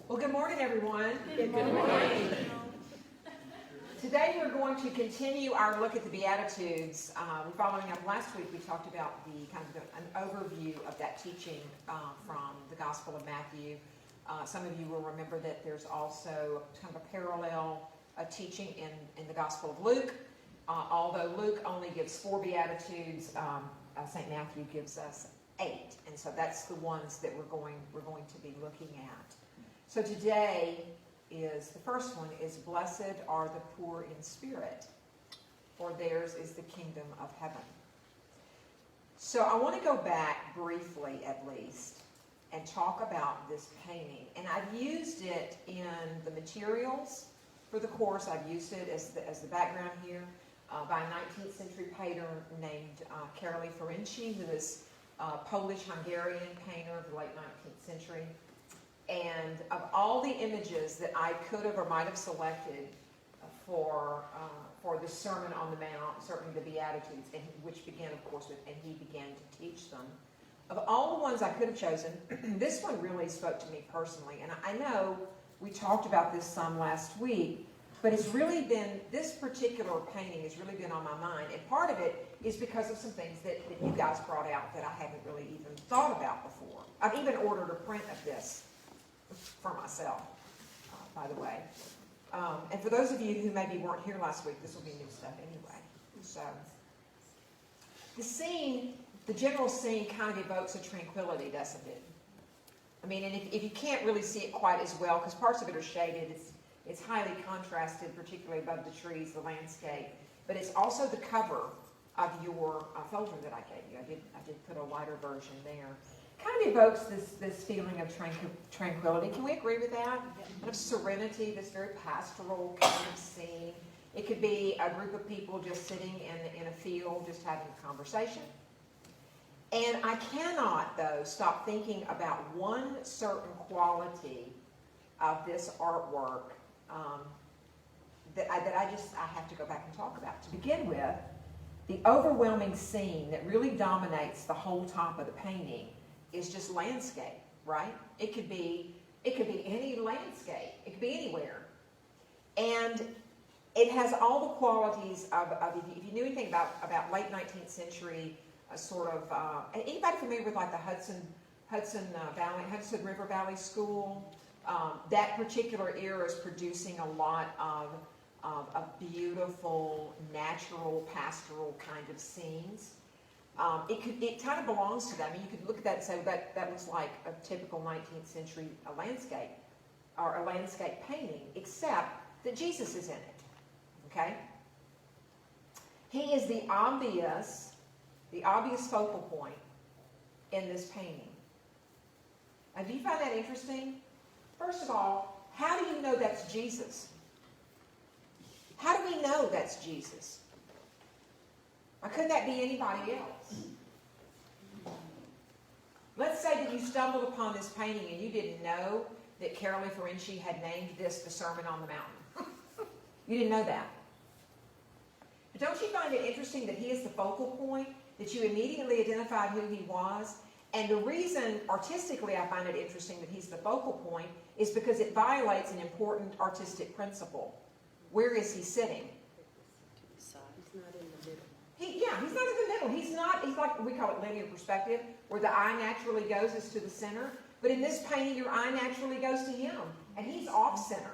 Well, good morning, everyone. Good morning. Today we're going to continue our look at the Beatitudes. Following up last week, we talked about the kind of an overview of that teaching from the Gospel of Matthew. Some of you will remember that there's also kind of a parallel teaching in the Gospel of Luke. Although Luke only gives 4 Beatitudes, St. Matthew gives us 8, and so that's the ones that we're going to be looking at. So today the first one is, blessed are the poor in spirit, for theirs is the kingdom of heaven. So I want to go back briefly at least and talk about this painting. And I've used it in the materials for the course. I've used it as the background here by a 19th century painter named Karoli Ferenczi, who is a Polish-Hungarian painter of the late 19th century. And of all the images that I could have or might have selected for the Sermon on the Mount, certainly the Beatitudes, which began, of course, with, and he began to teach them. Of all the ones I could have chosen, this one really spoke to me personally. And I know we talked about this some last week, but it's really been, this particular painting has really been on my mind. And part of it is because of some things that you guys brought out that I haven't really even thought about before. I've even ordered a print of this for myself, by the way. And for those of you who maybe weren't here last week, this will be new stuff anyway. So the scene, the general scene kind of evokes a tranquility, doesn't it? I mean, and if you can't really see it quite as well, because parts of it are shaded, it's highly contrasted, particularly above the trees, the landscape. But it's also the cover of your folder that I gave you. I did put a lighter version there. Kind of evokes this feeling of tranquility. Can we agree with that? Kind of serenity, this very pastoral kind of scene. It could be a group of people just sitting in a field, just having a conversation. And I cannot, though, stop thinking about one certain quality of this artwork that I have to go back and talk about. To begin with, the overwhelming scene that really dominates the whole top of the painting is just landscape, right? It could be any landscape. It could be anywhere. And it has all the qualities of if you knew anything about late 19th century anybody familiar with like the Hudson River Valley School? That particular era is producing a lot of beautiful, natural, pastoral kind of scenes. It kind of belongs to that. I mean, you could look at that and say, well, that looks like a typical 19th century landscape, or a landscape painting, except that Jesus is in it, okay? He is the obvious focal point in this painting. And do you find that interesting? First of all, how do you know that's Jesus? How do we know that's Jesus? Or couldn't that be anybody else? Let's say that you stumbled upon this painting and you didn't know that Karoli Ferenczi had named this the Sermon on the Mountain. You didn't know that. But don't you find it interesting that he is the focal point, that you immediately identified who he was? And the reason, artistically, I find it interesting that he's the focal point is because it violates an important artistic principle. Where is he sitting? He's not in the middle. He's not in the middle. He's like, we call it linear perspective, where the eye naturally goes is to the center. But in this painting, your eye naturally goes to him, and he's off-center.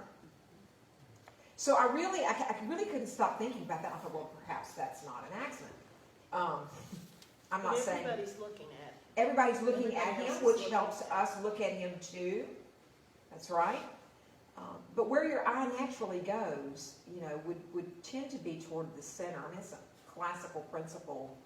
So I really couldn't stop thinking about that. I thought, well, perhaps that's not an accident. I'm not saying... Everybody's looking at him, which helps us look at him too. That's right. But where your eye naturally goes, would tend to be toward the center. I mean, it's a classical principle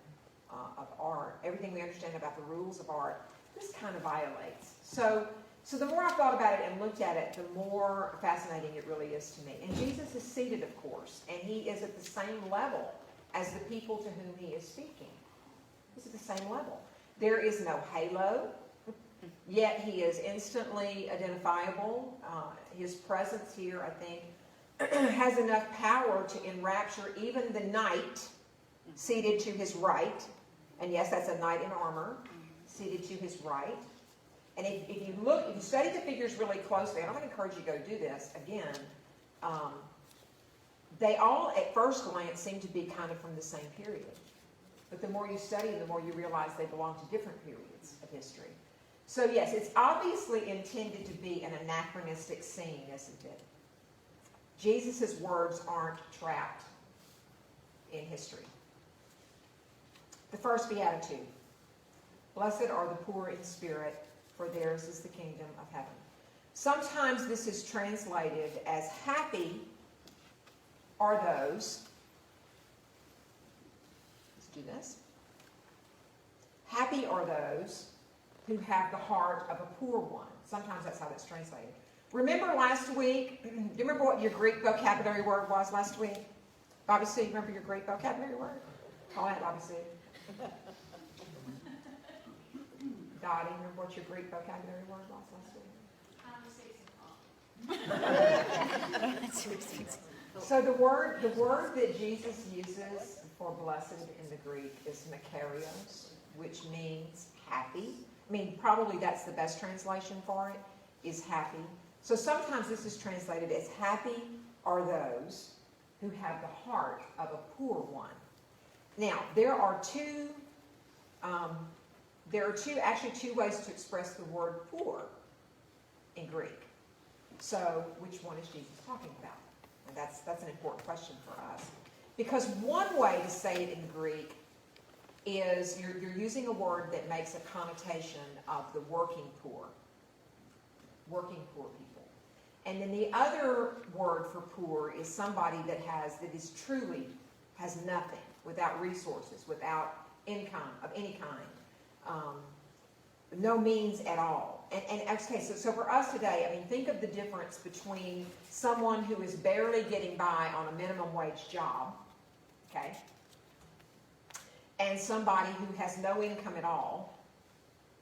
of art. Everything we understand about the rules of art, this kind of violates. So the more I thought about it and looked at it, the more fascinating it really is to me. And Jesus is seated, of course, and he is at the same level as the people to whom he is speaking. He's at the same level. There is no halo, yet he is instantly identifiable. His presence here, I think, has enough power to enrapture even the knight seated to his right. And yes, that's a knight in armor, seated to his right. And if you study the figures really closely, and I'm going to encourage you to go do this again, they all at first glance seem to be kind of from the same period. But the more you study, the more you realize they belong to different periods of history. So yes, it's obviously intended to be an anachronistic scene, isn't it? Jesus' words aren't trapped in history. The first Beatitude. Blessed are the poor in spirit, for theirs is the kingdom of heaven. Sometimes this is translated as happy are those. Let's do this. Happy are those who have the heart of a poor one. Sometimes that's how that's translated. Remember last week, do you remember what your Greek vocabulary word was last week? Bobby Sue, remember your Greek vocabulary word? Call out, Bobby Sue. Dottie, remember what your Greek vocabulary word was last week? So the word that Jesus uses for blessed in the Greek is makarios, which means happy. I mean, probably that's the best translation for it, is happy. So sometimes this is translated as happy are those who have the heart of a poor one. Now, there are two ways to express the word poor in Greek. So which one is Jesus talking about? And that's an important question for us. Because one way to say it in Greek is you're using a word that makes a connotation of the working poor people. And then the other word for poor is somebody that is truly has nothing, without resources, without income of any kind, no means at all. And okay, so for us today, I mean, think of the difference between someone who is barely getting by on a minimum wage job, okay, and somebody who has no income at all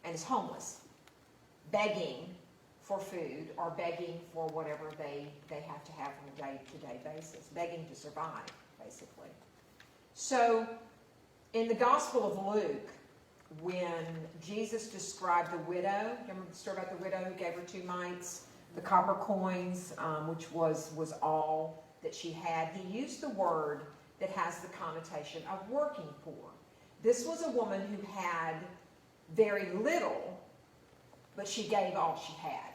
and is homeless, begging for food or begging for whatever they have to have on a day-to-day basis, begging to survive, basically. So in the Gospel of Luke, when Jesus described the widow, remember the story about the widow who gave her 2 mites, the copper coins, which was all that she had, he used the word that has the connotation of working poor. This was a woman who had very little, but she gave all she had.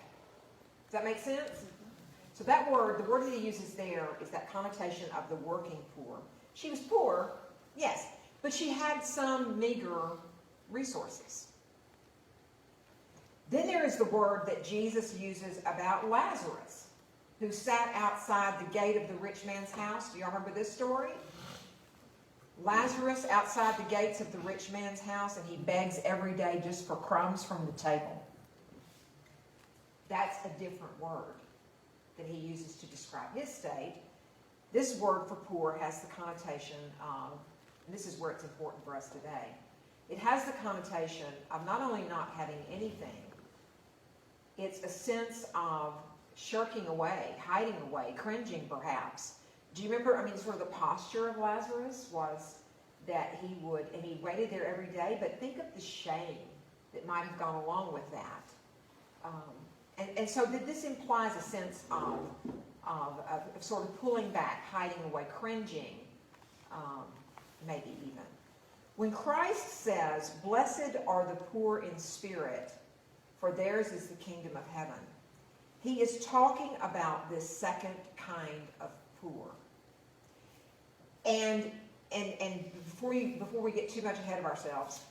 Does that make sense? So that word, the word that he uses there is that connotation of the working poor. She was poor, yes, but she had some meager resources. Then there is the word that Jesus uses about Lazarus, who sat outside the gate of the rich man's house. Do y'all remember this story? Lazarus outside the gates of the rich man's house, and he begs every day just for crumbs from the table. That's a different word that he uses to describe his state. This word for poor has the connotation of, and this is where it's important for us today, it has the connotation of not only not having anything, it's a sense of shirking away, hiding away, cringing perhaps. Do you remember, I mean, sort of the posture of Lazarus was that he would, and he waited there every day, but think of the shame that might have gone along with that. And so this implies a sense of sort of pulling back, hiding away, cringing, maybe even. When Christ says, "Blessed are the poor in spirit, for theirs is the kingdom of heaven," he is talking about this second kind of poor. And before we get too much ahead of ourselves,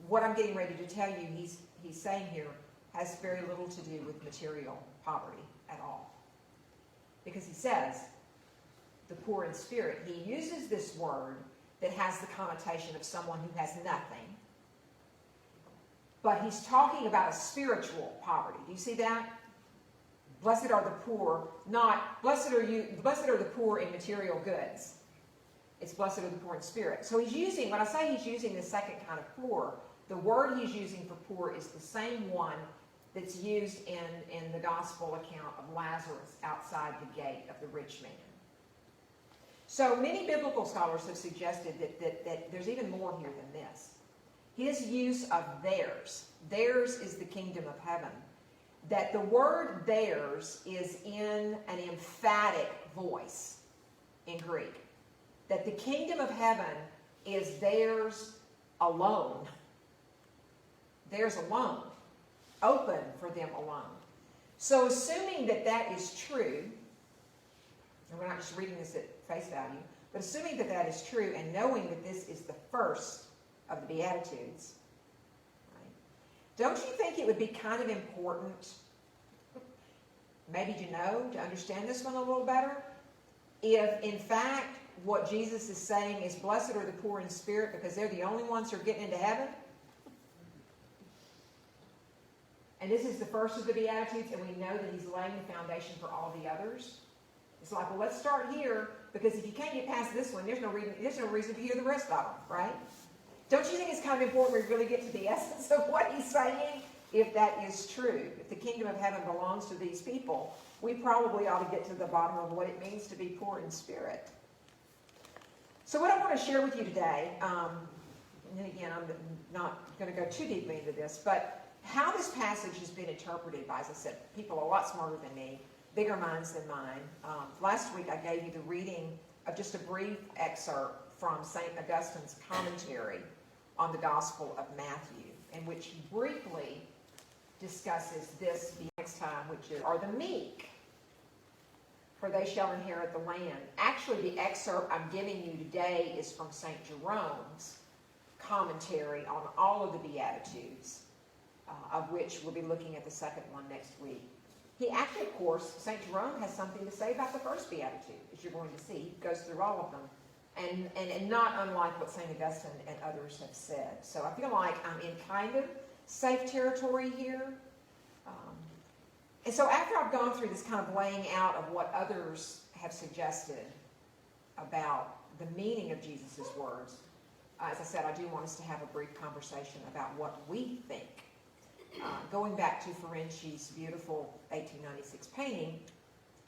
what I'm getting ready to tell you, he's saying here, has very little to do with material poverty at all. Because he says, the poor in spirit, he uses this word that has the connotation of someone who has nothing. But he's talking about a spiritual poverty. Do you see that? Blessed are the poor, not blessed are the poor in material goods. It's blessed are the poor in spirit. So he's using, when I say he's using the second kind of poor, the word he's using for poor is the same one that's used in the gospel account of Lazarus outside the gate of the rich man. So many biblical scholars have suggested that there's even more here than this. his use of theirs. Theirs is the kingdom of heaven. That the word theirs is in an emphatic voice in Greek. That the kingdom of heaven is theirs alone. Theirs alone. Open for them alone. So assuming that that is true, and we're not just reading this at face value, but assuming that that is true and knowing that this is the first of the Beatitudes, right, don't you think it would be kind of important, maybe to understand this one a little better, if in fact what Jesus is saying is blessed are the poor in spirit because they're the only ones who are getting into heaven? And this is the first of the Beatitudes, and we know that he's laying the foundation for all the others. It's like, well, let's start here, because if you can't get past this one, there's no reason to hear the rest of them, right? Don't you think it's kind of important we really get to the essence of what he's saying? If that is true, if the kingdom of heaven belongs to these people, we probably ought to get to the bottom of what it means to be poor in spirit. So what I want to share with you today, and again, I'm not going to go too deeply into this, but how this passage has been interpreted by, as I said, people a lot smarter than me, bigger minds than mine. Last week I gave you the reading of just a brief excerpt from St. Augustine's commentary on the Gospel of Matthew, in which he briefly discusses this next time, which are the meek, for they shall inherit the land. Actually, the excerpt I'm giving you today is from St. Jerome's commentary on all of the Beatitudes, of which we'll be looking at the second one next week. He actually, of course, St. Jerome has something to say about the first Beatitude, as you're going to see. He goes through all of them, and not unlike what St. Augustine and others have said. So I feel like I'm in kind of safe territory here. And so after I've gone through this kind of laying out of what others have suggested about the meaning of Jesus' words, as I said, I do want us to have a brief conversation about what we think. Going back to Ferenczi's beautiful 1896 painting,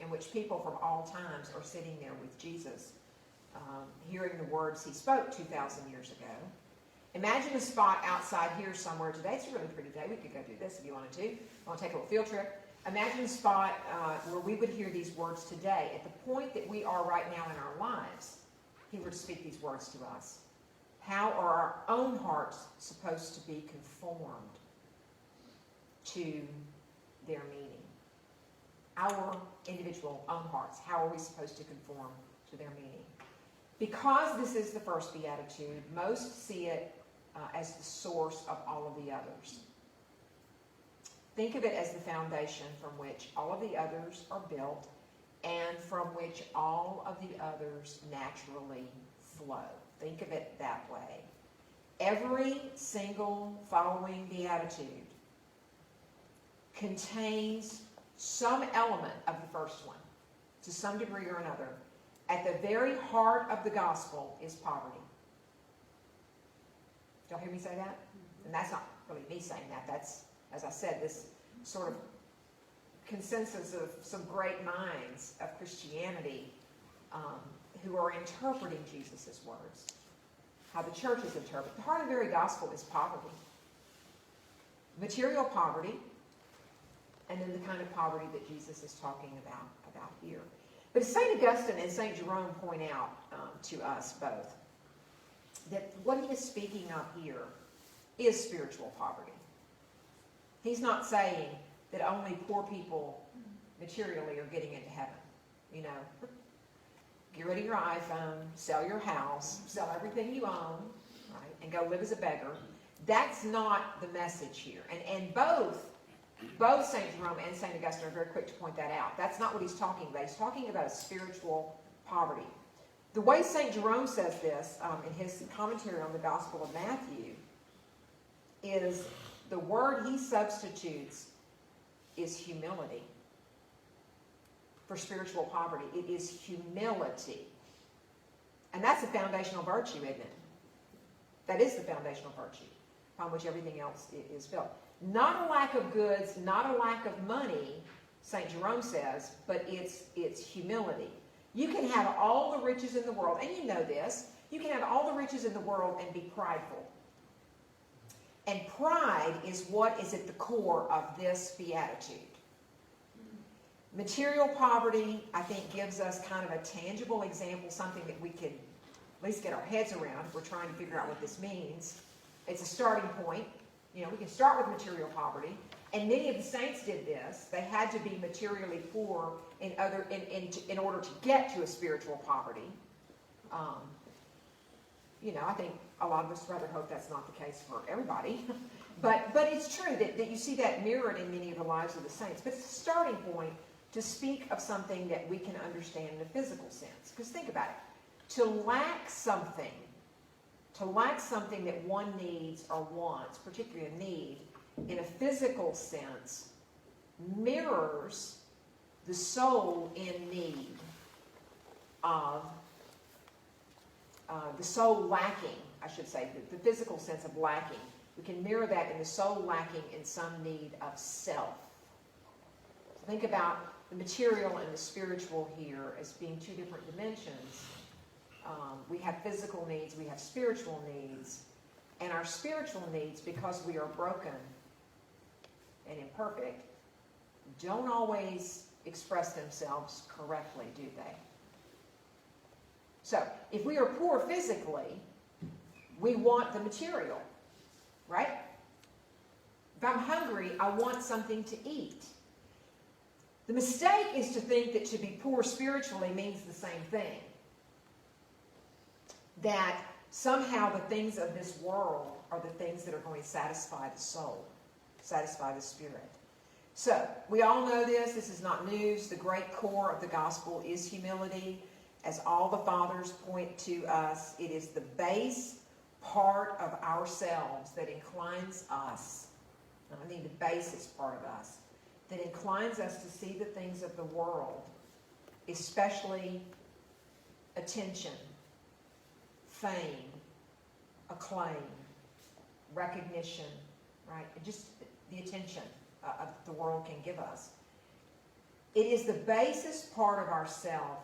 in which people from all times are sitting there with Jesus, hearing the words he spoke 2,000 years ago. Imagine a spot outside here somewhere today. It's a really pretty day. We could go do this if you wanted to. Want to take a little field trip? Imagine a spot where we would hear these words today. At the point that we are right now in our lives, he were to speak these words to us. How are our own hearts supposed to be conformed to their meaning? Our individual own hearts, how are we supposed to conform to their meaning? Because this is the first Beatitude, most see it as the source of all of the others. Think of it as the foundation from which all of the others are built and from which all of the others naturally flow. Think of it that way. Every single following Beatitude contains some element of the first one, to some degree or another. At the very heart of the gospel is poverty. Y'all hear me say that? And that's not really me saying that. That's, as I said, this sort of consensus of some great minds of Christianity who are interpreting Jesus' words. How the church is interpreted. The heart of the very gospel is poverty. Material poverty, and then the kind of poverty that Jesus is talking about here. But St. Augustine and St. Jerome point out to us both that what he is speaking of here is spiritual poverty. He's not saying that only poor people materially are getting into heaven. You know, get rid of your iPhone, sell your house, sell everything you own, right, and go live as a beggar. That's not the message here. And both St. Jerome and St. Augustine are very quick to point that out. That's not what he's talking about. He's talking about a spiritual poverty. The way St. Jerome says this in his commentary on the Gospel of Matthew is the word he substitutes is humility for spiritual poverty. It is humility. And that's a foundational virtue, isn't it? That is the foundational virtue upon which everything else is built. Not a lack of goods, not a lack of money, St. Jerome says, but it's humility. You can have all the riches in the world, and you know this. You can have all the riches in the world and be prideful. And pride is what is at the core of this beatitude. Material poverty, I think, gives us kind of a tangible example, something that we could at least get our heads around if we're trying to figure out what this means. It's a starting point. You know, we can start with material poverty. And many of the saints did this. They had to be materially poor in order to get to a spiritual poverty. You know, I think a lot of us rather hope that's not the case for everybody. but it's true that you see that mirrored in many of the lives of the saints. But it's a starting point to speak of something that we can understand in a physical sense. Because think about it. To lack something that one needs or wants, particularly a need, in a physical sense, mirrors the soul in need of, the soul lacking, I should say, the physical sense of lacking. We can mirror that in the soul lacking in some need of self. So think about the material and the spiritual here as being two different dimensions. We have physical needs, we have spiritual needs, and our spiritual needs, because we are broken and imperfect, don't always express themselves correctly, do they? So, if we are poor physically, we want the material, right? If I'm hungry, I want something to eat. The mistake is to think that to be poor spiritually means the same thing. That somehow the things of this world are the things that are going to satisfy the soul, satisfy the spirit. So, we all know this. This is not news. The great core of the gospel is humility. As all the fathers point to us, it is the base part of ourselves that inclines us, I mean the basis part of us, that inclines us to see the things of the world, especially attention, fame, acclaim, recognition, right? Just the attention the world can give us. It is the basis part of ourself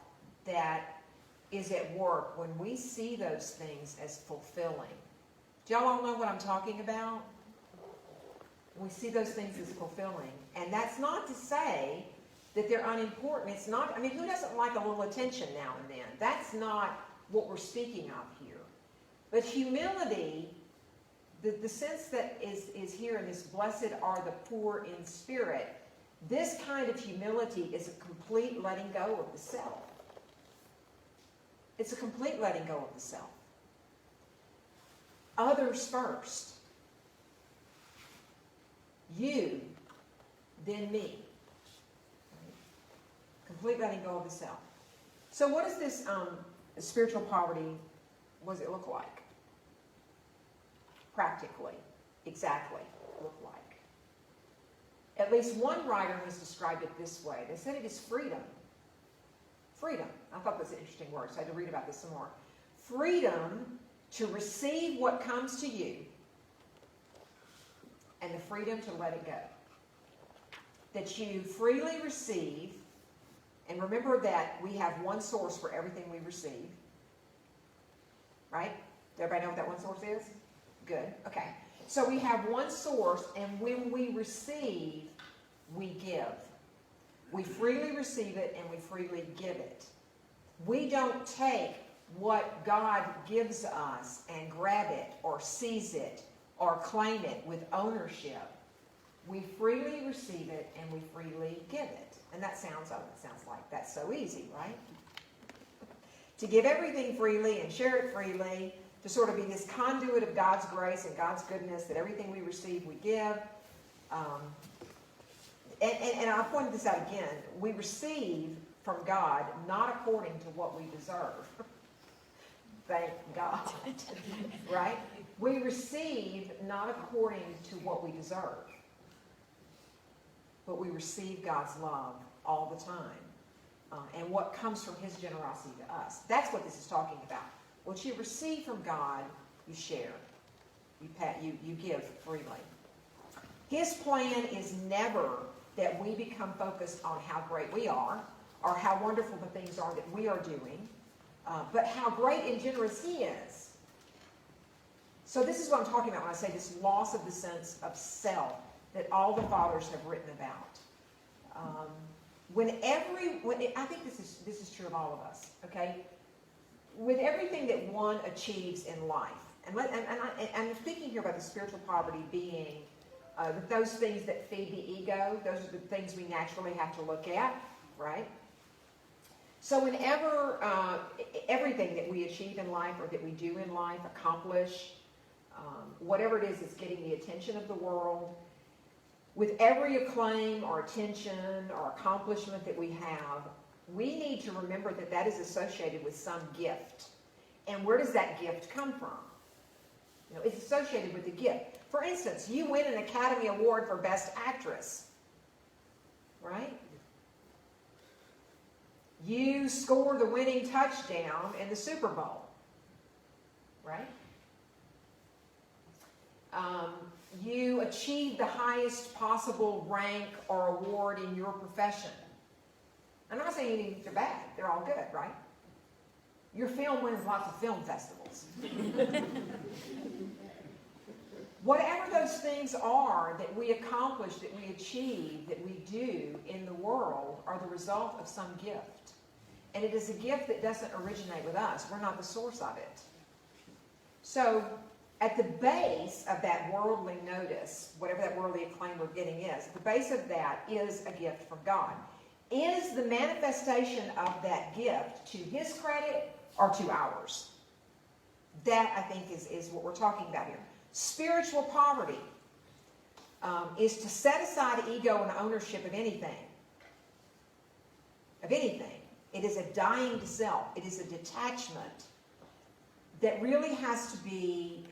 that is at work when we see those things as fulfilling. Do y'all all know what I'm talking about? We see those things as fulfilling. And that's not to say that they're unimportant. It's not, I mean, who doesn't like a little attention now and then? That's not what we're speaking of here. But humility, the sense that is here in this, blessed are the poor in spirit, this kind of humility is a complete letting go of the self. It's a complete letting go of the self. Others first. You, then me. Right? Complete letting go of the self. So what does this spiritual poverty, what does it look like? Practically, exactly, look like. At least one writer has described it this way. They said it is freedom. Freedom. I thought that was an interesting word, so I had to read about this some more. Freedom to receive what comes to you and the freedom to let it go. That you freely receive, and remember that we have one source for everything we receive. Right? Does everybody know what that one source is? Good. Okay. So we have one source, and when we receive, we give. We freely receive it, and we freely give it. We don't take what God gives us and grab it or seize it or claim it with ownership. We freely receive it, and we freely give it. And that sounds like that's so easy, right? To give everything freely and share it freely, to sort of be this conduit of God's grace and God's goodness, that everything we receive, we give. And I'll point this out again. We receive from God not according to what we deserve. Thank God. Right? We receive not according to what we deserve. But we receive God's love all the time. And what comes from His generosity to us. That's what this is talking about. What you receive from God, you share. You give freely. His plan is never that we become focused on how great we are or how wonderful the things are that we are doing, but how great and generous He is. So this is what I'm talking about when I say this loss of the sense of self that all the fathers have written about. I think this is true of all of us, okay? With everything that one achieves in life, and I'm thinking here about the spiritual poverty being those things that feed the ego, those are the things we naturally have to look at, right? So whenever everything that we achieve in life or that we do in life, accomplish, whatever it is that's getting the attention of the world, with every acclaim or attention or accomplishment that we have, we need to remember that that is associated with some gift. And where does that gift come from? You know, it's associated with the gift. For instance, you win an Academy Award for Best Actress, right? You score the winning touchdown in the Super Bowl, right? You achieve the highest possible rank or award in your profession. I'm not saying any of these are bad. They're all good, right? Your film wins lots of film festivals. Whatever those things are that we accomplish, that we achieve, that we do in the world are the result of some gift. And it is a gift that doesn't originate with us. We're not the source of it. So, at the base of that worldly notice, whatever that worldly acclaim we're getting is, the base of that is a gift from God. Is the manifestation of that gift to His credit or to ours? That, I think, is what we're talking about here. Spiritual poverty is to set aside ego and ownership of anything. Of anything. It is a dying to self. It is a detachment that really has to be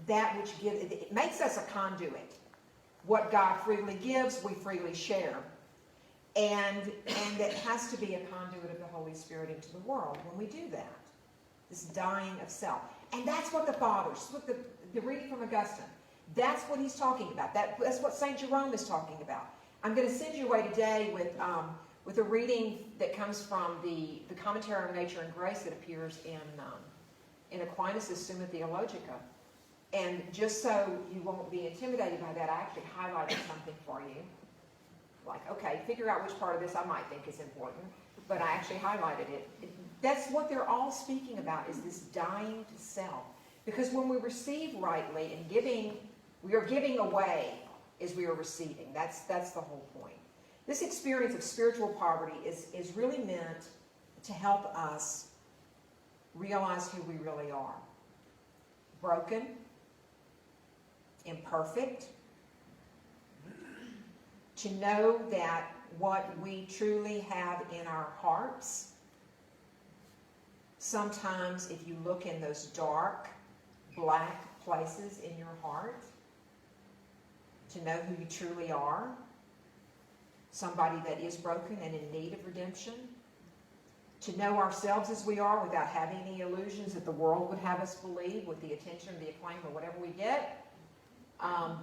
that which gives, it makes us a conduit. What God freely gives, we freely share. And it has to be a conduit of the Holy Spirit into the world when we do that. This dying of self. And that's what the fathers, what the reading from Augustine, that's what he's talking about. That's what St. Jerome is talking about. I'm going to send you away today with a reading that comes from the Commentary on Nature and Grace that appears in Aquinas' Summa Theologica. And just so you won't be intimidated by that, I actually highlighted something for you. Like, okay, figure out which part of this I might think is important, but I actually highlighted it. That's what they're all speaking about, is this dying to self. Because when we receive rightly and giving, we are giving away as we are receiving. That's the whole point. This experience of spiritual poverty is really meant to help us realize who we really are. Broken, imperfect, to know that what we truly have in our hearts, sometimes if you look in those dark, black places in your heart, to know who you truly are, somebody that is broken and in need of redemption, to know ourselves as we are without having any illusions that the world would have us believe with the attention, the acclaim, or whatever we get.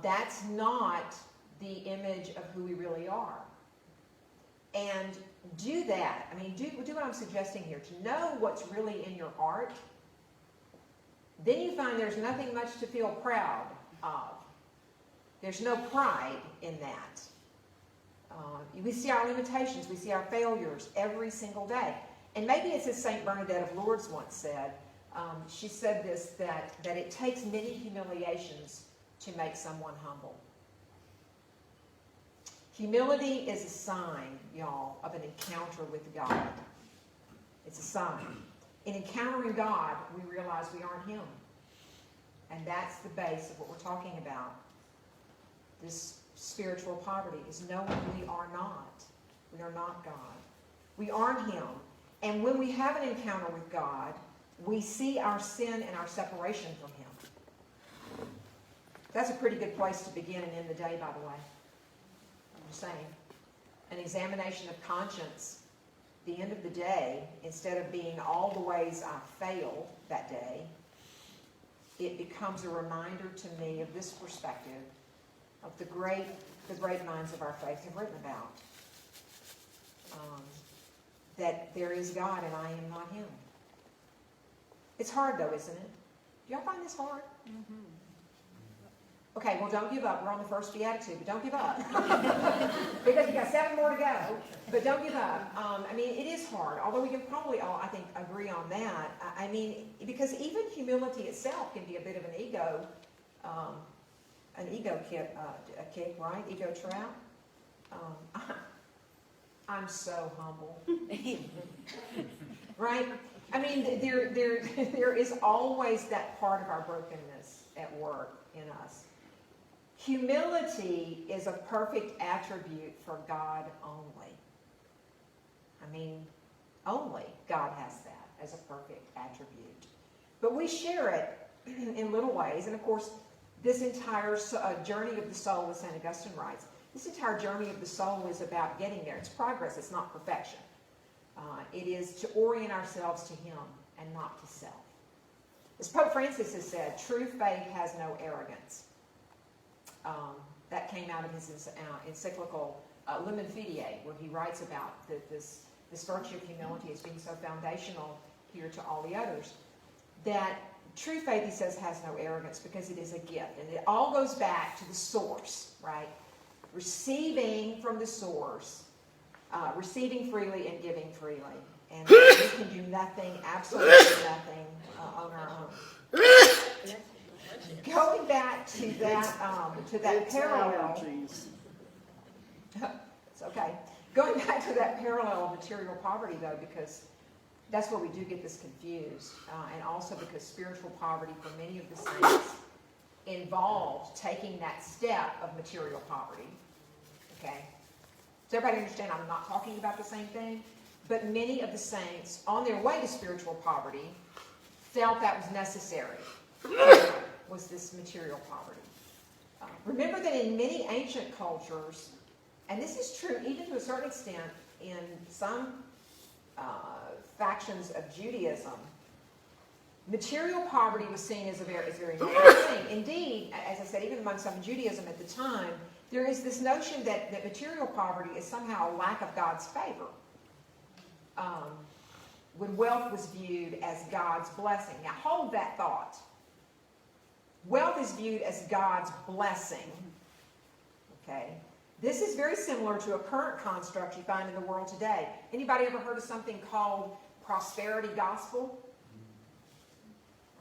That's not the image of who we really are. And do that. I mean, do what I'm suggesting here. To know what's really in your heart, then you find there's nothing much to feel proud of. There's no pride in that. We see our limitations. We see our failures every single day. And maybe it's as St. Bernadette of Lourdes once said. She said this, that it takes many humiliations to make someone humble. Humility is a sign, y'all, of an encounter with God. It's a sign. In encountering God, we realize we aren't Him. And that's the base of what we're talking about. This spiritual poverty is knowing we are not. We are not God. We aren't Him. And when we have an encounter with God, we see our sin and our separation from Him. That's a pretty good place to begin and end the day, by the way. I'm just saying. An examination of conscience. The end of the day, instead of being all the ways I failed that day, it becomes a reminder to me of this perspective of the great minds of our faith have written about. That there is God and I am not Him. It's hard though, isn't it? Do y'all find this hard? Okay, well, don't give up. We're on the first Beatitude, but don't give up. Because you got 7 more to go, but don't give up. I mean, it is hard, although we can probably all, I think, agree on that. I mean, because even humility itself can be a bit of an ego kick, right? Ego trap. I'm so humble. Right? I mean, there is always that part of our brokenness at work in us. Humility is a perfect attribute for God only. I mean, only God has that as a perfect attribute. But we share it in little ways. And of course, this entire journey of the soul, as St. Augustine writes, this entire journey of the soul is about getting there. It's progress. It's not perfection. It is to orient ourselves to Him and not to self. As Pope Francis has said, true faith has no arrogance. That came out of his encyclical Lumen Fidei, where he writes about this virtue of humility as being so foundational here to all the others. That true faith, he says, has no arrogance because it is a gift. And it all goes back to the source, right? Receiving from the source, receiving freely and giving freely. And we can do nothing, absolutely nothing on our own. Going back to that parallel. It's okay. Going back to that parallel of material poverty, though, because that's where we do get this confused, and also because spiritual poverty for many of the saints involved taking that step of material poverty. Okay? Does everybody understand? I'm not talking about the same thing, but many of the saints on their way to spiritual poverty felt that was necessary. Was this material poverty. Remember that in many ancient cultures, and this is true even to a certain extent in some factions of Judaism, material poverty was seen as a very negative thing. Indeed, as I said, even among some Judaism at the time, there is this notion that material poverty is somehow a lack of God's favor. When wealth was viewed as God's blessing. Now hold that thought. Wealth is viewed as God's blessing. Okay? This is very similar to a current construct you find in the world today. Anybody ever heard of something called prosperity gospel?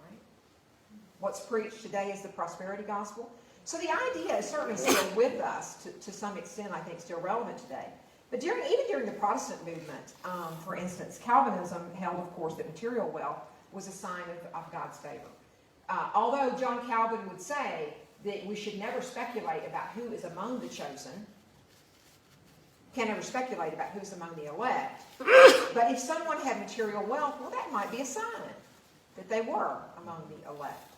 Right? What's preached today is the prosperity gospel. So the idea is certainly still with us to some extent, I think, still relevant today. But even during the Protestant movement, for instance, Calvinism held, of course, that material wealth was a sign of God's favor. Although John Calvin would say that we should never speculate about who is among the chosen, can't ever speculate about who's among the elect, but if someone had material wealth, well, that might be a sign that they were among the elect.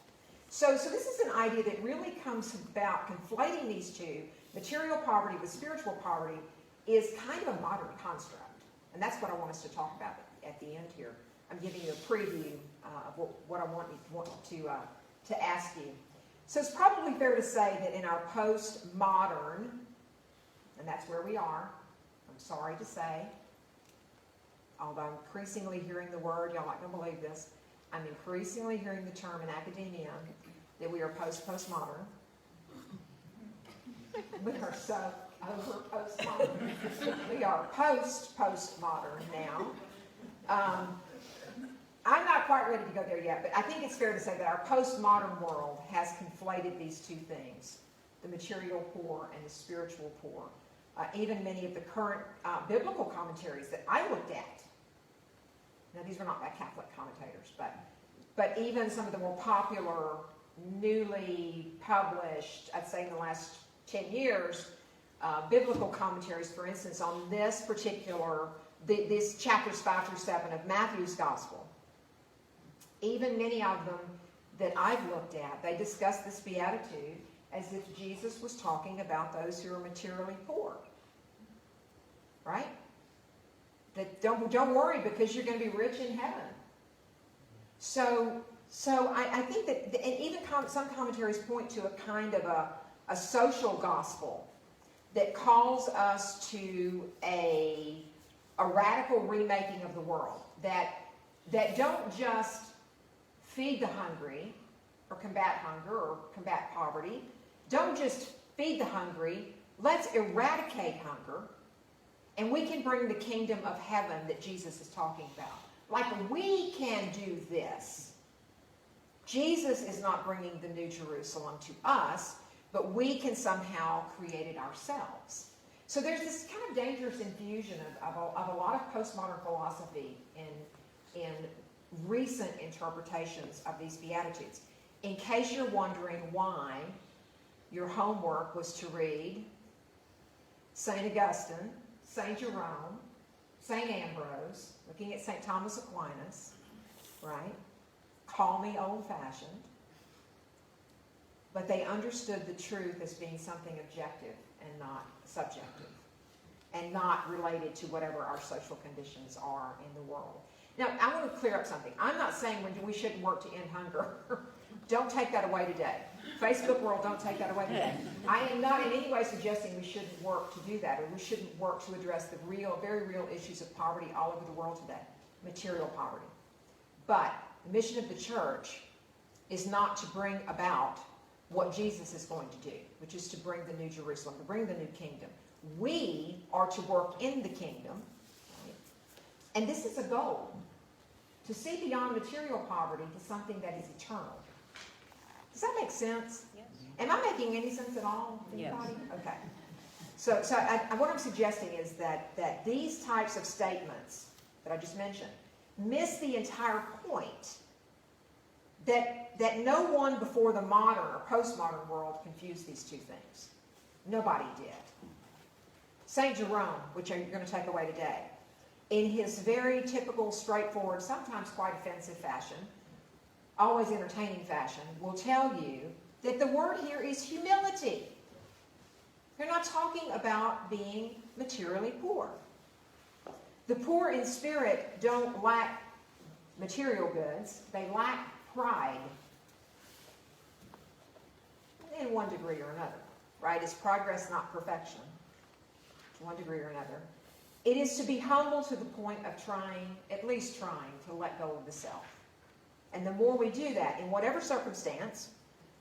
So this is an idea that really comes about conflating these two, material poverty with spiritual poverty, is kind of a modern construct. And that's what I want us to talk about at the end here. I'm giving you a preview of what I want to ask you. So it's probably fair to say that in our postmodern, and that's where we are, I'm sorry to say, although I'm increasingly hearing the word, y'all aren't going to believe this, I'm increasingly hearing the term in academia that we are postmodern. We are so over postmodern. We are postmodern now. I'm not quite ready to go there yet, but I think it's fair to say that our postmodern world has conflated these two things, the material poor and the spiritual poor. Even many of the current biblical commentaries that I looked at, now these were not by Catholic commentators, but even some of the more popular, newly published, I'd say in the last 10 years, biblical commentaries, for instance, on this particular, these chapters 5 through 7 of Matthew's Gospel. Even many of them that I've looked at, they discuss this beatitude as if Jesus was talking about those who are materially poor. Right? That don't worry because you're going to be rich in heaven. So I think that, and even some commentaries point to a kind of a social gospel that calls us to a radical remaking of the world. That don't just feed the hungry, or combat hunger or combat poverty. Don't just feed the hungry. Let's eradicate hunger. And we can bring the kingdom of heaven that Jesus is talking about. Like, we can do this. Jesus is not bringing the New Jerusalem to us, but we can somehow create it ourselves. So there's this kind of dangerous infusion of a lot of postmodern philosophy in recent interpretations of these Beatitudes. In case you're wondering why your homework was to read St. Augustine, St. Jerome, St. Ambrose, looking at St. Thomas Aquinas, right? Call me old-fashioned. But they understood the truth as being something objective and not subjective, and not related to whatever our social conditions are in the world. Now, I want to clear up something. I'm not saying we shouldn't work to end hunger. Don't take that away today. Facebook world, don't take that away today. I am not in any way suggesting we shouldn't work to do that, or we shouldn't work to address the real, very real issues of poverty all over the world today, material poverty. But the mission of the church is not to bring about what Jesus is going to do, which is to bring the New Jerusalem, to bring the new kingdom. We are to work in the kingdom, right? And this is a goal, to see beyond material poverty to something that is eternal. Does that make sense? Yes. Am I making any sense at all? Anybody? Yes. Okay. So what I'm suggesting is that these types of statements that I just mentioned miss the entire point that no one before the modern or postmodern world confused these two things. Nobody did. St. Jerome, which you're going to take away today, in his very typical, straightforward, sometimes quite offensive fashion, always entertaining fashion, will tell you that the word here is humility. They're not talking about being materially poor. The poor in spirit don't lack material goods. They lack pride in one degree or another, right? It's progress, not perfection, to one degree or another. It is to be humble to the point of trying, at least trying, to let go of the self. And the more we do that, in whatever circumstance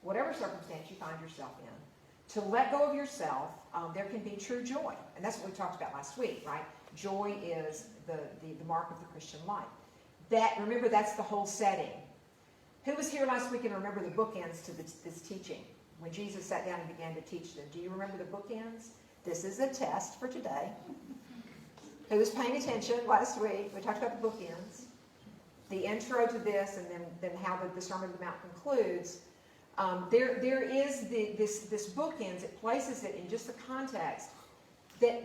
you find yourself in, to let go of yourself, there can be true joy. And that's what we talked about last week, right? Joy is the mark of the Christian life. Remember, that's the whole setting. Who was here last week and remember the bookends to this teaching? When Jesus sat down and began to teach them. Do you remember the bookends? This is a test for today. Who was paying attention last week? We talked about the bookends. The intro to this, and then how the Sermon on the Mount concludes. There is this bookends. It places it in just the context that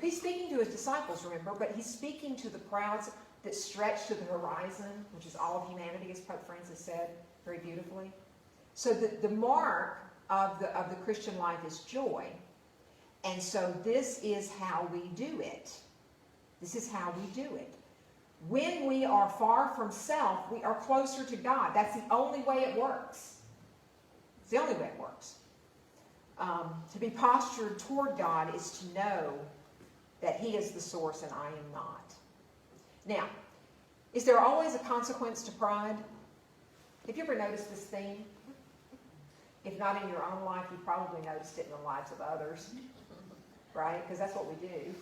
he's speaking to his disciples, remember, but he's speaking to the crowds that stretch to the horizon, which is all of humanity, as Pope Francis said very beautifully. So the mark of the Christian life is joy. And so this is how we do it. This is how we do it. When we are far from self, we are closer to God. That's the only way it works. It's the only way it works. To be postured toward God is to know that He is the source and I am not. Now, is there always a consequence to pride? Have you ever noticed this theme? If not in your own life, you probably noticed it in the lives of others. Right? Because that's what we do.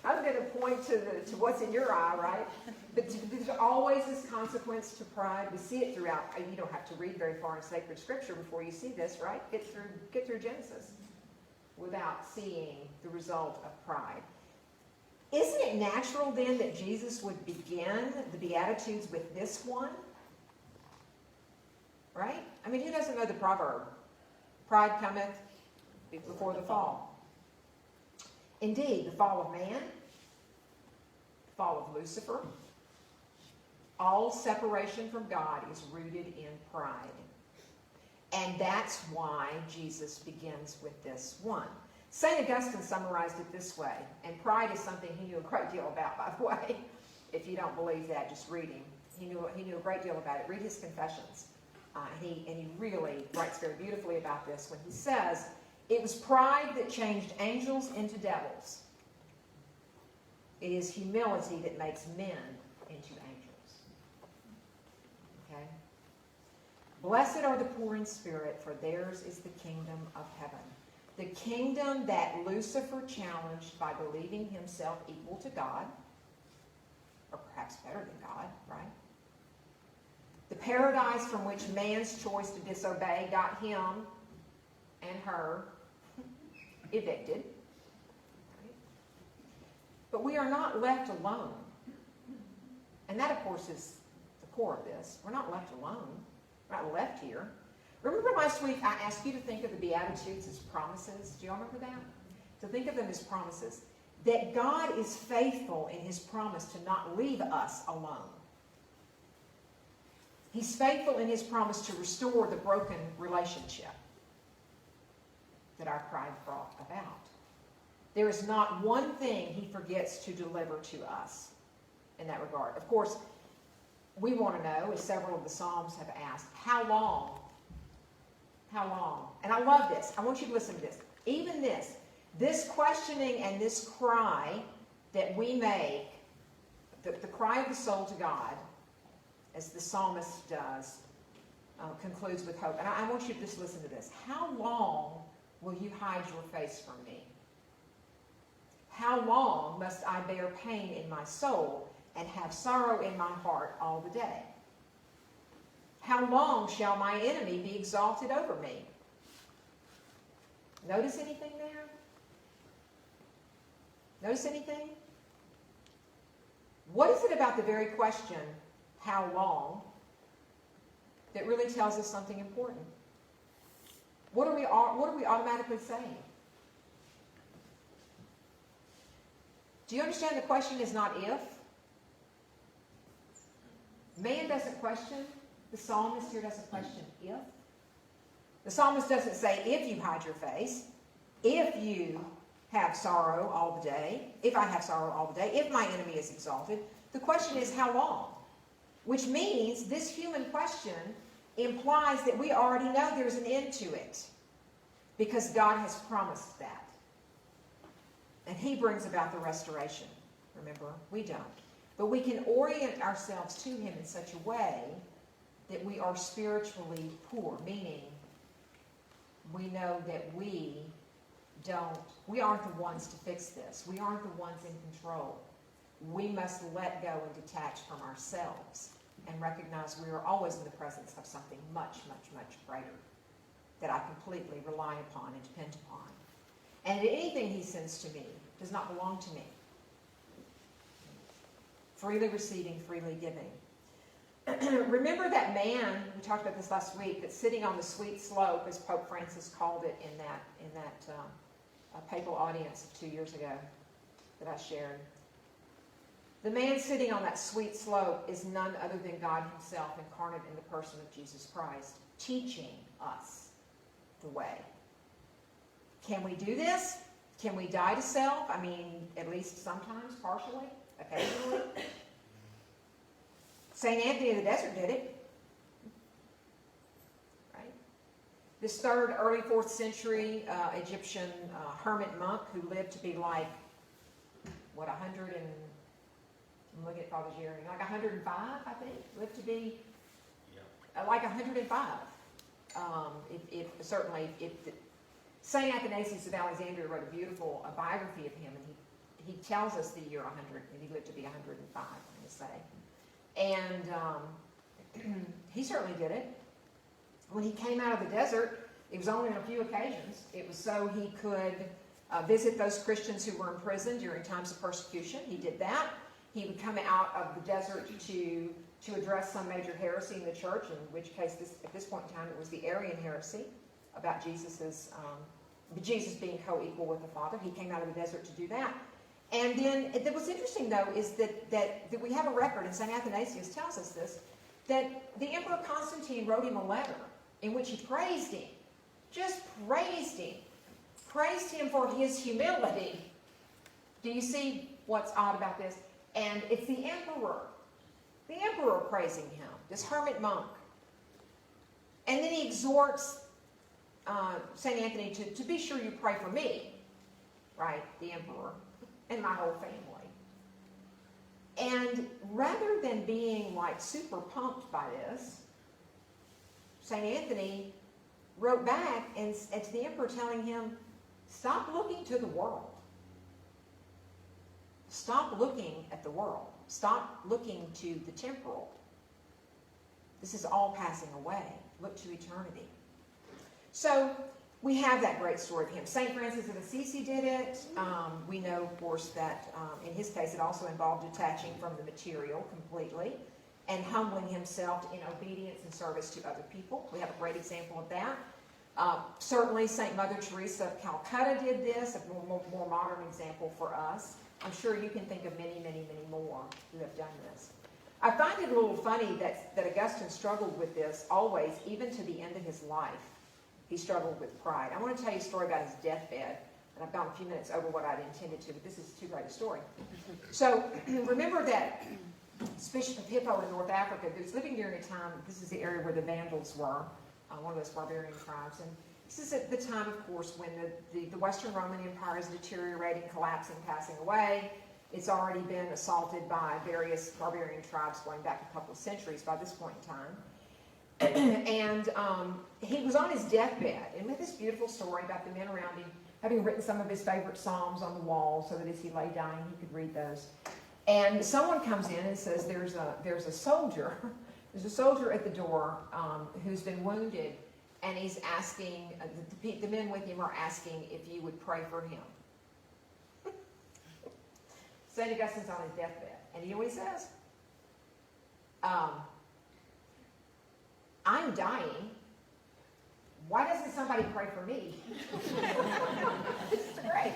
I'm going to point to what's in your eye, right? But there's always this consequence to pride. We see it throughout. You don't have to read very far in sacred scripture before you see this, right? Get through Genesis without seeing the result of pride. Isn't it natural then that Jesus would begin the Beatitudes with this one? Right? I mean, who doesn't know the proverb? Pride cometh before the fall. Indeed, the fall of man, the fall of Lucifer, all separation from God is rooted in pride. And that's why Jesus begins with this one. St. Augustine summarized it this way, and pride is something he knew a great deal about, by the way. If you don't believe that, just read him. He knew a great deal about it. Read his Confessions. He really writes very beautifully about this when he says, it was pride that changed angels into devils. It is humility that makes men into angels. Okay? Blessed are the poor in spirit, for theirs is the kingdom of heaven. The kingdom that Lucifer challenged by believing himself equal to God, or perhaps better than God, right? The paradise from which man's choice to disobey got him and her evicted. Right? But we are not left alone. And that, of course, is the core of this. We're not left alone. We're not left here. Remember last week I asked you to think of the Beatitudes as promises? Do you all remember that? To think of them as promises. That God is faithful in his promise to not leave us alone. He's faithful in his promise to restore the broken relationship that our pride brought about. There is not one thing he forgets to deliver to us in that regard. Of course, we want to know, as several of the Psalms have asked, how long? How long? And I love this. I want you to listen to this. Even this questioning and this cry that we make, the cry of the soul to God, as the psalmist does, concludes with hope. And I want you to just listen to this. How long will you hide your face from me? How long must I bear pain in my soul and have sorrow in my heart all the day? How long shall my enemy be exalted over me? Notice anything there? Notice anything? What is it about the very question, how long, that really tells us something important? What are we automatically saying? Do you understand the question is not if? Man doesn't question. The psalmist here doesn't question if. The psalmist doesn't say if you hide your face, if you have sorrow all the day, if I have sorrow all the day, if my enemy is exalted. The question is how long? Which means this human question implies that we already know there's an end to it because God has promised that. And he brings about the restoration. Remember, we don't. But we can orient ourselves to him in such a way that we are spiritually poor, meaning we know that we aren't the ones to fix this. We aren't the ones in control. We must let go and detach from ourselves and recognize we are always in the presence of something much, much, much greater that I completely rely upon and depend upon. And anything he sends to me does not belong to me. Freely receiving, freely giving. Remember that man, we talked about this last week, that's sitting on the sweet slope, as Pope Francis called it in that papal audience of 2 years ago that I shared. The man sitting on that sweet slope is none other than God himself incarnate in the person of Jesus Christ, teaching us the way. Can we do this? Can we die to self? I mean, at least sometimes, partially, occasionally. St. Anthony of the Desert did it. Right? This third, early 4th century Egyptian hermit monk who lived to be like, 100 and... I'm looking at Father Jerry, like 105, I think, lived to be like 105. St. Athanasius of Alexandria wrote a beautiful biography of him, and he tells us the year 100, and he lived to be 105, I'm going to say. And he certainly did it. When he came out of the desert, it was only on a few occasions. It was so he could visit those Christians who were in prison during times of persecution. He did that. He would come out of the desert to address some major heresy in the church, in which case, at this point in time, it was the Arian heresy about Jesus being co-equal with the Father. He came out of the desert to do that. And then, what's interesting, though, is that we have a record, and St. Athanasius tells us this, that the Emperor Constantine wrote him a letter in which he praised him, just praised him for his humility. Do you see what's odd about this? And it's the emperor praising him, this hermit monk. And then he exhorts St. Anthony to be sure you pray for me, right, the emperor, and my whole family. And rather than being like super pumped by this, St. Anthony wrote back and to the emperor telling him, stop looking to the world. Stop looking at the world. Stop looking to the temporal. This is all passing away. Look to eternity. So we have that great story of him. St. Francis of Assisi did it. We know, of course, that in his case it also involved detaching from the material completely and humbling himself in obedience and service to other people. We have a great example of that. Certainly St. Mother Teresa of Calcutta did this, a more modern example for us. I'm sure you can think of many, many, many more who have done this. I find it a little funny that Augustine struggled with this always, even to the end of his life. He struggled with pride. I want to tell you a story about his deathbed, and I've gone a few minutes over what I'd intended to, but this is too great a story. So remember that Bishop of Hippo in North Africa, who was living during a time, this is the area where the Vandals were, one of those barbarian tribes, and this is at the time, of course, when the Western Roman Empire is deteriorating, collapsing, passing away. It's already been assaulted by various barbarian tribes going back a couple of centuries by this point in time. And he was on his deathbed, and with this beautiful story about the men around him having written some of his favorite psalms on the wall so that as he lay dying he could read those. And someone comes in and says, there's a soldier at the door who's been wounded, and he's asking, the men with him are asking if you would pray for him. St. Augustine's on his deathbed, and you know what he says? I'm dying. Why doesn't somebody pray for me? It's great.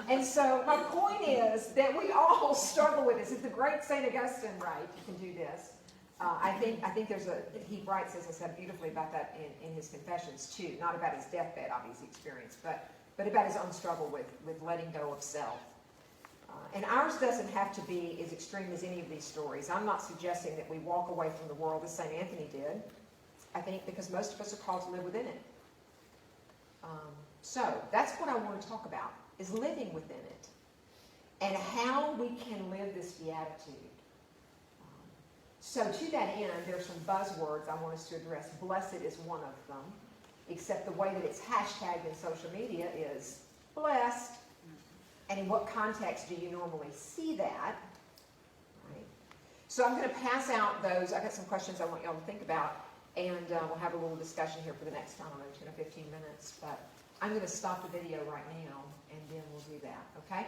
And so my point is that we all struggle with this. It's the great St. Augustine, right? You can do this. I think he writes, as I said, beautifully about that in his Confessions too. Not about his deathbed, obviously, experience, but about his own struggle with letting go of self. And ours doesn't have to be as extreme as any of these stories. I'm not suggesting that we walk away from the world as St. Anthony did. I think because most of us are called to live within it. So that's what I want to talk about, is living within it and how we can live this beatitude. So to that end, there's some buzzwords I want us to address. Blessed is one of them, except the way that it's hashtagged in social media is blessed. And in what context do you normally see that? Right. So I'm going to pass out those. I've got some questions I want y'all to think about, and we'll have a little discussion here for the next, 10 or 15 minutes. But I'm going to stop the video right now, and then we'll do that, okay?